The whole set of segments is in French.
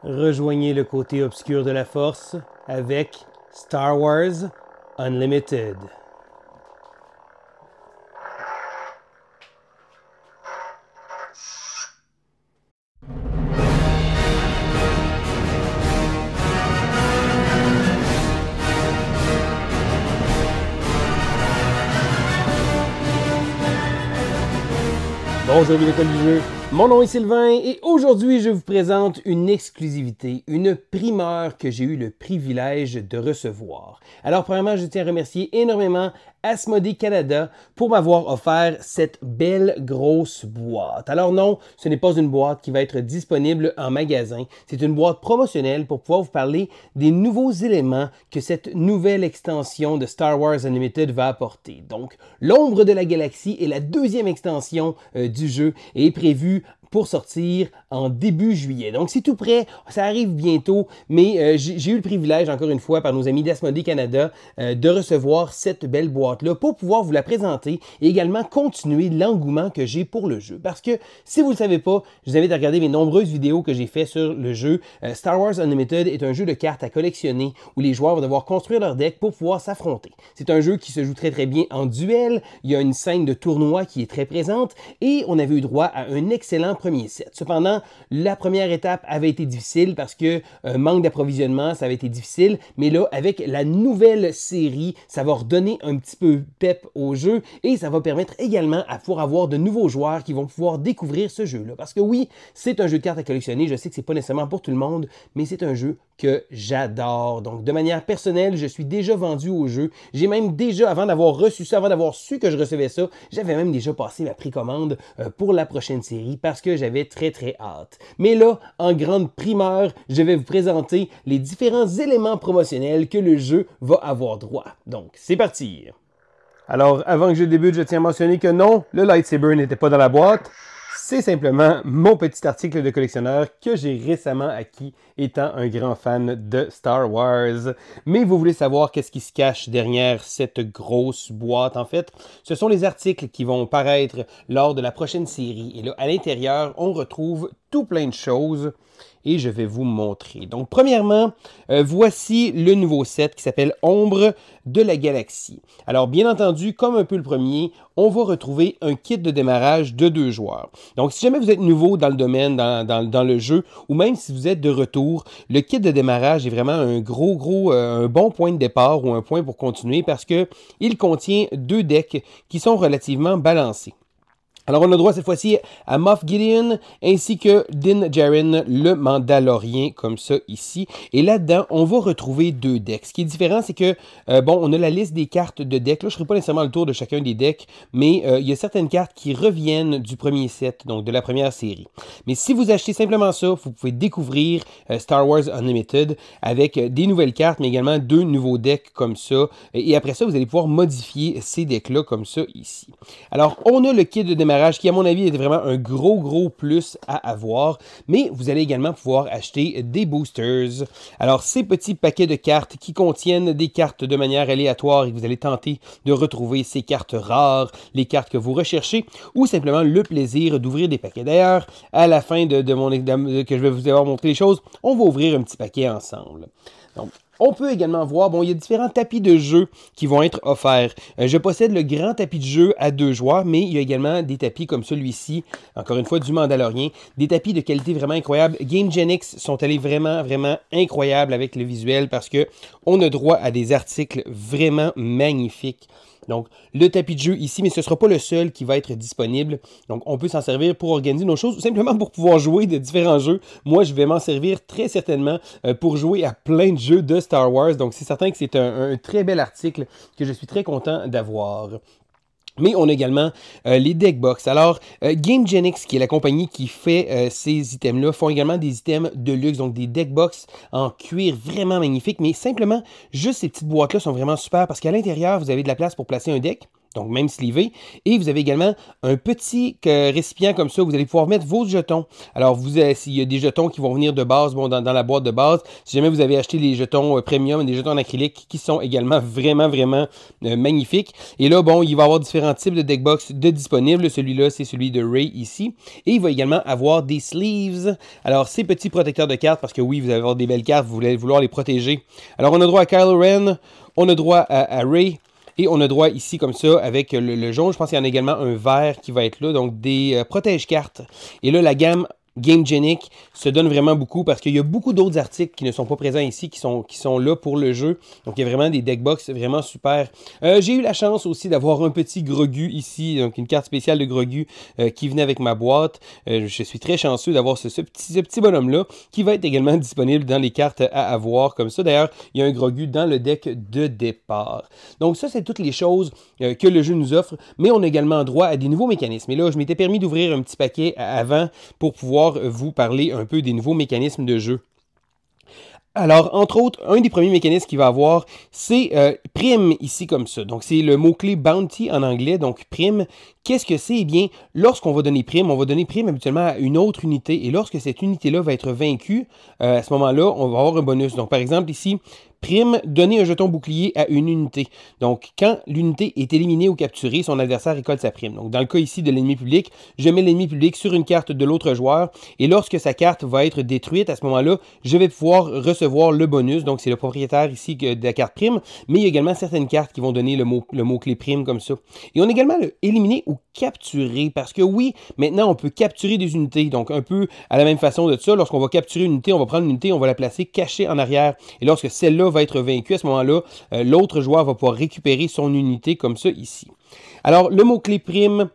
Rejoignez le côté obscur de la Force avec Star Wars Unlimited. Bonjour les écoles du jeu, mon nom est Sylvain et aujourd'hui je vous présente une exclusivité, une primeur que j'ai eu le privilège de recevoir. Alors premièrement, je tiens à remercier énormément Asmodée Canada pour m'avoir offert cette belle grosse boîte. Alors non, ce n'est pas une boîte qui va être disponible en magasin, c'est une boîte promotionnelle pour pouvoir vous parler des nouveaux éléments que cette nouvelle extension de Star Wars Unlimited va apporter. Donc, l'Ombre de la Galaxie est la deuxième extension du jeu et est prévue pour sortir en début juillet. Donc, c'est tout prêt, ça arrive bientôt, mais j'ai eu le privilège, encore une fois, par nos amis d'Asmodée Canada, de recevoir cette belle boîte-là pour pouvoir vous la présenter et également continuer l'engouement que j'ai pour le jeu. Parce que, si vous ne le savez pas, je vous invite à regarder mes nombreuses vidéos que j'ai faites sur le jeu. Star Wars Unlimited est un jeu de cartes à collectionner où les joueurs vont devoir construire leur deck pour pouvoir s'affronter. C'est un jeu qui se joue très très bien en duel, il y a une scène de tournoi qui est très présente et on avait eu droit à un excellent premier set. Cependant, la première étape avait été difficile parce que manque d'approvisionnement, ça avait été difficile, mais là, avec la nouvelle série, ça va redonner un petit peu pep au jeu et ça va permettre également à pouvoir avoir de nouveaux joueurs qui vont pouvoir découvrir ce jeu-là. Parce que oui, c'est un jeu de cartes à collectionner, je sais que c'est pas nécessairement pour tout le monde, mais c'est un jeu que j'adore. Donc, de manière personnelle, je suis déjà vendu au jeu. J'ai même déjà, avant d'avoir reçu ça, avant d'avoir su que je recevais ça, j'avais même déjà passé ma précommande pour la prochaine série parce que j'avais très très hâte. Mais là, en grande primeur, je vais vous présenter les différents éléments promotionnels que le jeu va avoir droit. Donc, c'est parti! Alors, avant que je débute, je tiens à mentionner que non, le lightsaber n'était pas dans la boîte. C'est simplement mon petit article de collectionneur que j'ai récemment acquis étant un grand fan de Star Wars. Mais vous voulez savoir qu'est-ce qui se cache derrière cette grosse boîte en fait? Ce sont les articles qui vont paraître lors de la prochaine série. Et là, à l'intérieur, on retrouve tout plein de choses. Et je vais vous montrer. Donc, premièrement, voici le nouveau set qui s'appelle Ombre de la Galaxie. Alors, bien entendu, comme un peu le premier, on va retrouver un kit de démarrage de 2 joueurs. Donc, si jamais vous êtes nouveau dans le domaine, dans le jeu, ou même si vous êtes de retour, le kit de démarrage est vraiment un un bon point de départ ou un point pour continuer parce qu'il contient 2 decks qui sont relativement balancés. Alors, on a droit cette fois-ci à Moff Gideon ainsi que Din Djarin, le Mandalorien, comme ça ici. Et là-dedans, on va retrouver 2 decks. Ce qui est différent, c'est que, bon, on a la liste des cartes de decks. Là, je ne ferai pas nécessairement le tour de chacun des decks, mais il y a certaines cartes qui reviennent du premier set, donc de la première série. Mais si vous achetez simplement ça, vous pouvez découvrir Star Wars Unlimited avec des nouvelles cartes, mais également 2 nouveaux decks comme ça. Et après ça, vous allez pouvoir modifier ces decks-là comme ça ici. Alors, on a le kit de démarrage qui, à mon avis, est vraiment un gros plus à avoir. Mais vous allez également pouvoir acheter des boosters. Alors, ces petits paquets de cartes qui contiennent des cartes de manière aléatoire et que vous allez tenter de retrouver ces cartes rares, les cartes que vous recherchez, ou simplement le plaisir d'ouvrir des paquets. D'ailleurs, à la fin que je vais vous avoir montré les choses, on va ouvrir un petit paquet ensemble. Donc, on peut également voir, bon, il y a différents tapis de jeu qui vont être offerts. Je possède le grand tapis de jeu à 2 joueurs, mais il y a également des tapis comme celui-ci, encore une fois du Mandalorien, des tapis de qualité vraiment incroyable. GameGenix sont allés vraiment incroyables avec le visuel parce que on a droit à des articles vraiment magnifiques. Donc, le tapis de jeu ici, mais ce ne sera pas le seul qui va être disponible. Donc, on peut s'en servir pour organiser nos choses ou simplement pour pouvoir jouer de différents jeux. Moi, je vais m'en servir très certainement pour jouer à plein de jeux de Star Wars. Donc, c'est certain que c'est un très bel article que je suis très content d'avoir. Mais on a également les deckbox. Alors, GameGenix, qui est la compagnie qui fait ces items-là, font également des items de luxe, donc des deckbox en cuir vraiment magnifiques. Mais simplement, juste ces petites boîtes-là sont vraiment super parce qu'à l'intérieur, vous avez de la place pour placer un deck. donc même sleevée. Et vous avez également un petit récipient comme ça, vous allez pouvoir mettre vos jetons. Alors, s'il y a des jetons qui vont venir de base, bon, dans la boîte de base, si jamais vous avez acheté les jetons premium, des jetons en acrylique qui sont également vraiment magnifiques. Et là, bon, il va y avoir différents types de deckbox disponibles. Celui-là, c'est celui de Ray ici. Et il va également avoir des sleeves. Alors, ces petits protecteurs de cartes, parce que oui, vous allez avoir des belles cartes, vous voulez vouloir les protéger. Alors, on a droit à Kylo Ren, on a droit à Ray. Et on a droit ici, comme ça, avec le jaune. Je pense qu'il y en a également un vert qui va être là. Donc, des protège-cartes. Et là, la gamme Gamegenic se donne vraiment beaucoup parce qu'il y a beaucoup d'autres articles qui ne sont pas présents ici, qui sont là pour le jeu. Donc, il y a vraiment des deckbox vraiment super. J'ai eu la chance aussi d'avoir un petit Grogu ici, donc une carte spéciale de Grogu qui venait avec ma boîte. Je suis très chanceux d'avoir ce petit bonhomme-là qui va être également disponible dans les cartes à avoir comme ça. D'ailleurs, il y a un Grogu dans le deck de départ. Donc, ça, c'est toutes les choses que le jeu nous offre, mais on a également droit à des nouveaux mécanismes. Et là, je m'étais permis d'ouvrir un petit paquet avant pour pouvoir vous parler un peu des nouveaux mécanismes de jeu. Alors, entre autres, un des premiers mécanismes qu'il va avoir, c'est prime ici comme ça. Donc, c'est le mot-clé bounty en anglais, donc prime. Qu'est-ce que c'est? Eh bien, lorsqu'on va donner prime, on va donner prime habituellement à une autre unité. Et lorsque cette unité-là va être vaincue, à ce moment-là, on va avoir un bonus. Donc, par exemple, ici, prime, donner un jeton bouclier à une unité. Donc, quand l'unité est éliminée ou capturée, son adversaire récolte sa prime. Donc, dans le cas ici de l'ennemi public, je mets l'ennemi public sur une carte de l'autre joueur. Et lorsque sa carte va être détruite, à ce moment-là, je vais pouvoir recevoir le bonus. Donc, c'est le propriétaire ici de la carte prime. Mais il y a également certaines cartes qui vont donner le mot-clé prime comme ça. Et on a également le éliminer ou capturer. Parce que oui, maintenant, on peut capturer des unités. Donc, un peu à la même façon de ça, lorsqu'on va capturer une unité, on va prendre une unité, on va la placer cachée en arrière. Et lorsque celle-là va être vaincue, à ce moment-là, l'autre joueur va pouvoir récupérer son unité comme ça ici. Alors, le mot-clé prime,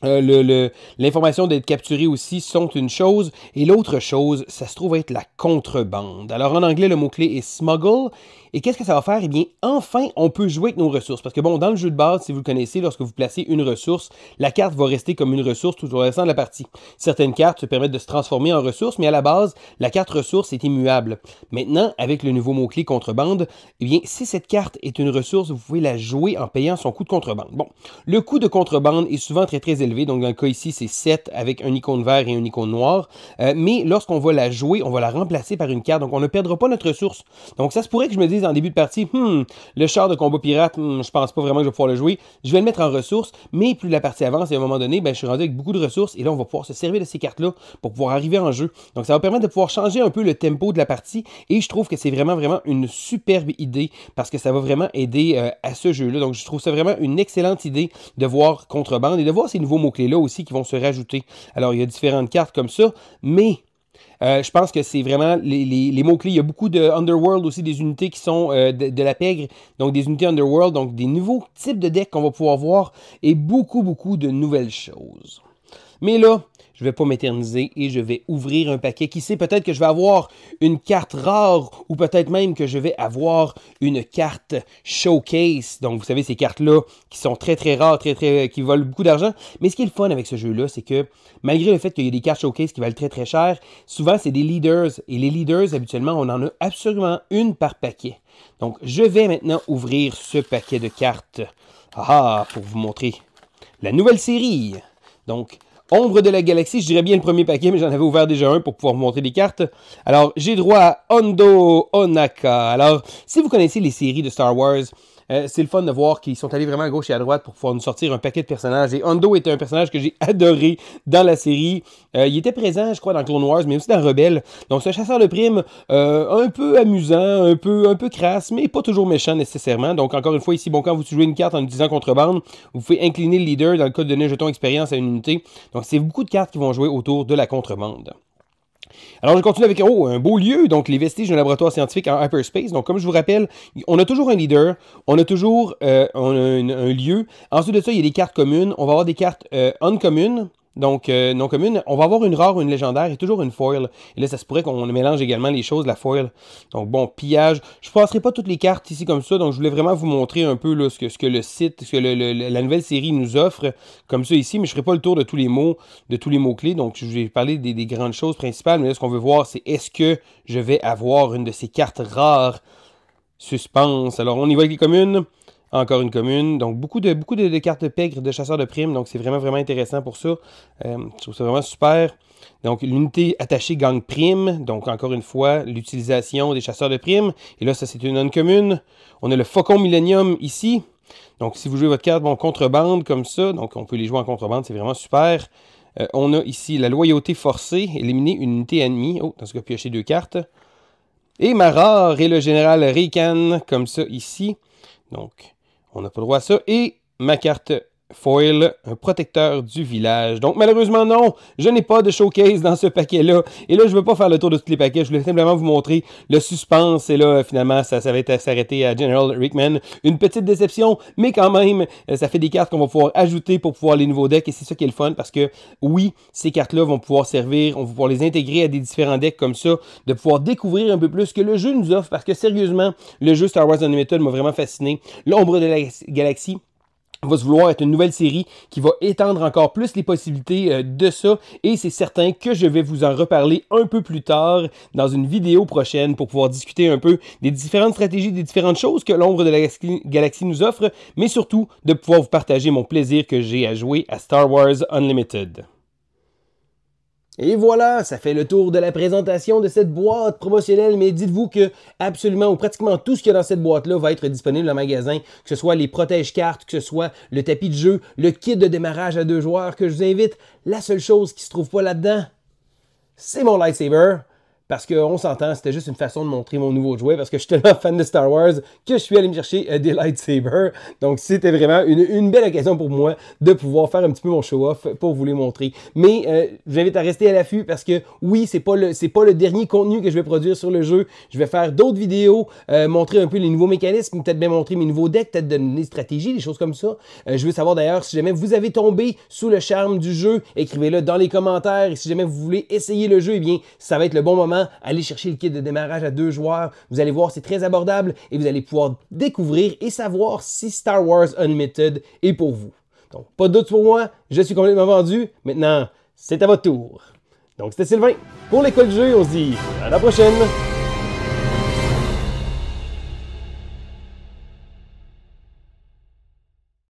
l'information d'être capturé aussi sont une chose, et l'autre chose, ça se trouve être la contrebande. Alors, en anglais, le mot-clé est smuggle. Et qu'est-ce que ça va faire? Eh bien, enfin, on peut jouer avec nos ressources. Parce que bon, dans le jeu de base, si vous le connaissez, lorsque vous placez une ressource, la carte va rester comme une ressource tout au restant de la partie. Certaines cartes se permettent de se transformer en ressources, mais à la base, la carte ressource est immuable. Maintenant, avec le nouveau mot-clé contrebande, eh bien, si cette carte est une ressource, vous pouvez la jouer en payant son coût de contrebande. Bon, le coût de contrebande est souvent très élevé. Donc, dans le cas ici, c'est 7 avec un icône vert et un icône noir. Mais lorsqu'on va la jouer, on va la remplacer par une carte. Donc, on ne perdra pas notre ressource. Donc, ça se pourrait que je me dise en début de partie, le char de combat pirate, je pense pas vraiment que je vais pouvoir le jouer. Je vais le mettre en ressources, mais plus la partie avance, et à un moment donné, ben, je suis rendu avec beaucoup de ressources, et là, on va pouvoir se servir de ces cartes-là pour pouvoir arriver en jeu. Donc, ça va permettre de pouvoir changer un peu le tempo de la partie, et je trouve que c'est vraiment une superbe idée, parce que ça va vraiment aider à ce jeu-là. Donc, je trouve ça vraiment une excellente idée de voir contrebande, et de voir ces nouveaux mots-clés-là aussi qui vont se rajouter. Alors, il y a différentes cartes comme ça, mais je pense que c'est vraiment les mots-clés. Il y a beaucoup de Underworld aussi, des unités qui sont de la pègre, donc des unités Underworld, donc des nouveaux types de decks qu'on va pouvoir voir et beaucoup de nouvelles choses. Mais là, je ne vais pas m'éterniser et je vais ouvrir un paquet. Qui sait, peut-être que je vais avoir une carte rare ou peut-être même que je vais avoir une carte showcase. Donc, vous savez, ces cartes-là qui sont très rares, qui valent beaucoup d'argent. Mais ce qui est le fun avec ce jeu-là, c'est que malgré le fait qu'il y a des cartes showcase qui valent très cher, souvent, c'est des leaders. Et les leaders, habituellement, on en a absolument une par paquet. Donc, je vais maintenant ouvrir ce paquet de cartes. Pour vous montrer la nouvelle série. Donc, Ombre de la Galaxie, je dirais bien le premier paquet, mais j'en avais ouvert déjà un pour pouvoir vous montrer des cartes. Alors, j'ai droit à Hondo Ohnaka. Alors, si vous connaissez les séries de Star Wars, c'est le fun de voir qu'ils sont allés vraiment à gauche et à droite pour pouvoir nous sortir un paquet de personnages. Et Hondo était un personnage que j'ai adoré dans la série. Il était présent, je crois, dans Clone Wars, mais aussi dans Rebelle. Donc, c'est un chasseur de primes un peu amusant, un peu crasse, mais pas toujours méchant nécessairement. Donc, encore une fois, ici, bon, quand vous jouez une carte en utilisant contrebande, vous pouvez incliner le leader dans le cas de donner un jeton expérience à une unité. Donc, c'est beaucoup de cartes qui vont jouer autour de la contrebande. Alors, je continue avec un beau lieu, donc les vestiges d'un laboratoire scientifique en hyperspace. Donc, comme je vous rappelle, on a toujours un leader, on a toujours un lieu. Ensuite de ça, il y a des cartes communes. On va avoir des cartes uncommunes. Donc, non commune, on va avoir une rare ou une légendaire et toujours une foil. Et là, ça se pourrait qu'on mélange également les choses, la foil. Donc, bon, pillage. Je ne passerai pas toutes les cartes ici comme ça, donc je voulais vraiment vous montrer un peu là, ce que le site, ce que la nouvelle série nous offre, comme ça ici, mais je ne ferai pas le tour de tous les mots, de tous les mots-clés. Donc, je vais parler des grandes choses principales, mais là, ce qu'on veut voir, c'est est-ce que je vais avoir une de ces cartes rares suspense. Alors, on y va avec les communes. Encore une commune. Donc, beaucoup de cartes pègres de chasseurs de primes. Donc, c'est vraiment, vraiment intéressant pour ça. Je trouve ça vraiment super. Donc, l'unité attachée gagne prime. Donc, encore une fois, l'utilisation des chasseurs de primes. Et là, ça, c'est une non-commune. On a le Faucon Millennium ici. Donc, si vous jouez votre carte contrebande comme ça, donc on peut les jouer en contrebande, c'est vraiment super. On a ici la loyauté forcée, éliminer une unité ennemie. Oh, dans ce cas, piocher 2 cartes. Et ma rare et le général Raycan, comme ça ici. Donc, on n'a pas le droit à ça. Et ma carte foil, un protecteur du village. Donc, malheureusement, non, je n'ai pas de showcase dans ce paquet-là. Et là, je ne veux pas faire le tour de tous les paquets. Je voulais simplement vous montrer le suspense. Et là, finalement, ça va être s'arrêter à General Rickman. Une petite déception, mais quand même, ça fait des cartes qu'on va pouvoir ajouter pour pouvoir les nouveaux decks. Et c'est ça qui est le fun parce que, oui, ces cartes-là vont pouvoir servir. On va pouvoir les intégrer à des différents decks comme ça, de pouvoir découvrir un peu plus ce que le jeu nous offre. Parce que, sérieusement, le jeu Star Wars Unlimited m'a vraiment fasciné. L'ombre de la galaxie va se vouloir être une nouvelle série qui va étendre encore plus les possibilités de ça. Et c'est certain que je vais vous en reparler un peu plus tard dans une vidéo prochaine pour pouvoir discuter un peu des différentes stratégies, des différentes choses que l'ombre de la galaxie nous offre, mais surtout de pouvoir vous partager mon plaisir que j'ai à jouer à Star Wars Unlimited. Et voilà, ça fait le tour de la présentation de cette boîte promotionnelle, mais dites-vous que absolument ou pratiquement tout ce qu'il y a dans cette boîte-là va être disponible en magasin, que ce soit les protège-cartes, que ce soit le tapis de jeu, le kit de démarrage à 2 joueurs que je vous invite. La seule chose qui se trouve pas là-dedans, c'est mon lightsaber. Parce qu'on s'entend, c'était juste une façon de montrer mon nouveau jouet, parce que je suis tellement fan de Star Wars que je suis allé me chercher des lightsabers. Donc c'était vraiment une belle occasion pour moi de pouvoir faire un petit peu mon show-off pour vous les montrer. Mais je vous invite à rester à l'affût parce que oui, c'est pas le dernier contenu que je vais produire sur le jeu. Je vais faire d'autres vidéos, montrer un peu les nouveaux mécanismes, peut-être bien montrer mes nouveaux decks, peut-être donner des stratégies, des choses comme ça. Je veux savoir d'ailleurs si jamais vous avez tombé sous le charme du jeu, écrivez-le dans les commentaires. Et si jamais vous voulez essayer le jeu, eh bien, ça va être le bon moment. Allez chercher le kit de démarrage à 2 joueurs. Vous allez voir, c'est très abordable et vous allez pouvoir découvrir et savoir si Star Wars Unlimited est pour vous. Donc, pas de doute pour moi, je suis complètement vendu. Maintenant, c'est à votre tour. Donc, c'était Sylvain pour l'école du jeu. On se dit à la prochaine.